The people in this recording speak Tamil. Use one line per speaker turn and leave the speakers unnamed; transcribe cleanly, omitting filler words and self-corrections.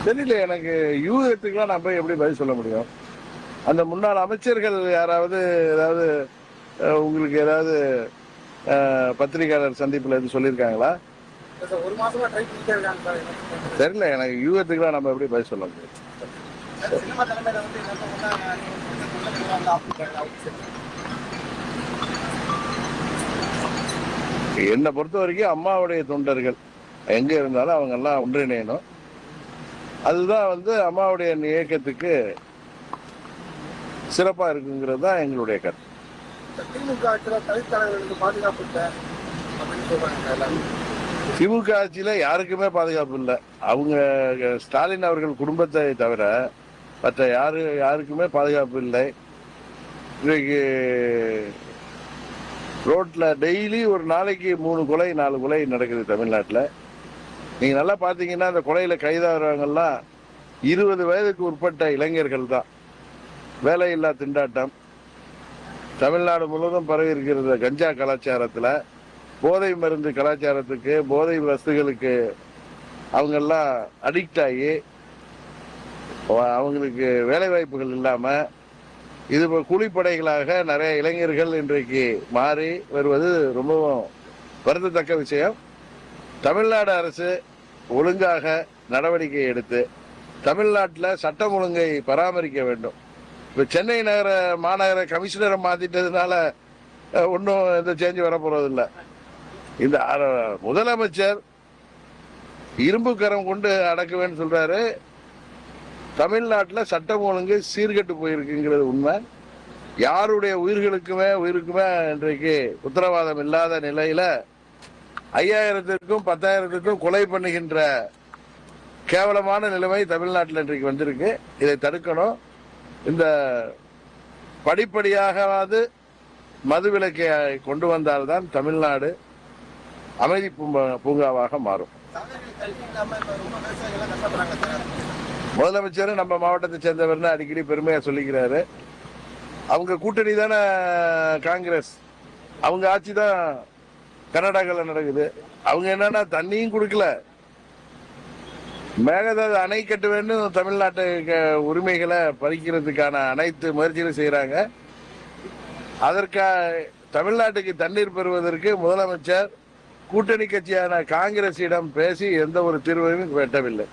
தெரியல எனக்கு. யூகத்துக்குலாம் நான் போய் எப்படி பதில் சொல்ல முடியும்? அந்த முன்னாள் அமைச்சர்கள் யாராவது ஏதாவது உங்களுக்கு ஏதாவது பத்திரிகையாளர் சந்திப்புல எதுவும் சொல்லியிருக்காங்களா?
ஒரு மாசமா ட்ரை பண்ணிட்டே இருக்காங்க சார்.
தெரியல எனக்கு. யூகத்துக்குலாம் நம்ம எப்படி பதில் சொல்ல முடியும்?
சினிமா தலைமையில வந்து
என்னை பொறுத்த வரைக்கும் அம்மாவுடைய தொண்டர்கள் எங்க இருந்தாலும் அவங்க எல்லாம் ஒன்றிணையணும். அதுதான் வந்து அம்மாவுடைய இயக்கத்துக்கு சிறப்பா இருக்குங்கிறது தான் எங்களுடைய கருத்து.
திமுக ஆட்சியில தலித் தலைவர்களுக்கு பாதுகாப்பு இல்லை அப்படின்னு சொல்றாங்க எல்லாரும்.
திமுக ஆட்சியில யாருக்குமே பாதுகாப்பு இல்லை. அவங்க ஸ்டாலின் அவர்கள் குடும்பத்தை தவிர மற்ற யாருக்குமே பாதுகாப்பு இல்லை. இன்னைக்கு ரோட்ல டெய்லி ஒரு நாளைக்கு 3 கொலை 4 கொலை நடக்குது தமிழ்நாட்டில். நீங்க நல்லா பாத்தீங்கன்னா அந்த கொலையில கைதாகிறவங்கெல்லாம் 20 வயதுக்கு உட்பட்ட இளைஞர்கள் தான். வேலையில்லா திண்டாட்டம் தமிழ்நாடு முழுவதும் பரவி இருக்கிற கஞ்சா கலாச்சாரத்துல, போதை மருந்து கலாச்சாரத்துக்கு, போதை வஸ்துகளுக்கு அவங்கெல்லாம் அடிக்ட் ஆகி அவங்களுக்கு வேலை வாய்ப்புகள் இல்லாம இது கூலிப்படைகளாக நிறைய இளைஞர்கள் இன்றைக்கு மாறி வருவது ரொம்பவும் வருந்தத்தக்க விஷயம். தமிழ்நாடு அரசு ஒழுங்காக நடவடிக்கை எடுத்து தமிழ்நாட்டில் சட்டம் ஒழுங்கை பராமரிக்க வேண்டும். இப்ப சென்னை மாநகர கமிஷனரை மாத்திட்டதுனால ஒன்றும் எந்த சேஞ்ச் வரப்போறதில்லை. இந்த முதலமைச்சர் இரும்பு கரம் கொண்டு அடக்குவேன்னு சொல்றாரு. தமிழ்நாட்டில் சட்டம் ஒழுங்கு சீர்கெட்டு போயிருக்குங்கிறது உண்மை. யாருடைய உயிருக்குமே இன்றைக்கு உத்தரவாதம் இல்லாத நிலையில 5000த்திற்கும் 10,000த்திற்கும் கொலை பண்ணுகின்ற கேவலமான நிலைமை தமிழ்நாட்டில் இன்றைக்கு வந்திருக்கு. இதை தடுக்கணும். இந்த படிப்படியாகவாது மதுவிலக்கை கொண்டு வந்தால்தான் தமிழ்நாடு அமைதி பூங்காவாக மாறும். முதலமைச்சர் நம்ம மாவட்டத்தை சேர்ந்தவர்னு அடிக்கடி பெருமையா சொல்லிக்கிறாரு. அவங்க கூட்டணி தானே காங்கிரஸ். அவங்க ஆட்சி தான் கர்நாடகாவில் நடக்குது. அவங்க என்னன்னா தண்ணியும் கொடுக்கல, மேகதாது அணை கட்ட வேண்டும், தமிழ்நாட்டு உரிமைகளை பறிக்கிறதுக்கான அனைத்து முயற்சிகளும் செய்யறாங்க. அதற்காக தமிழ்நாட்டுக்கு தண்ணீர் பெறுவதற்கு முதலமைச்சர் கூட்டணி கட்சியான காங்கிரசிடம் பேசி எந்த ஒரு தீர்வையும் வெட்டவில்லை.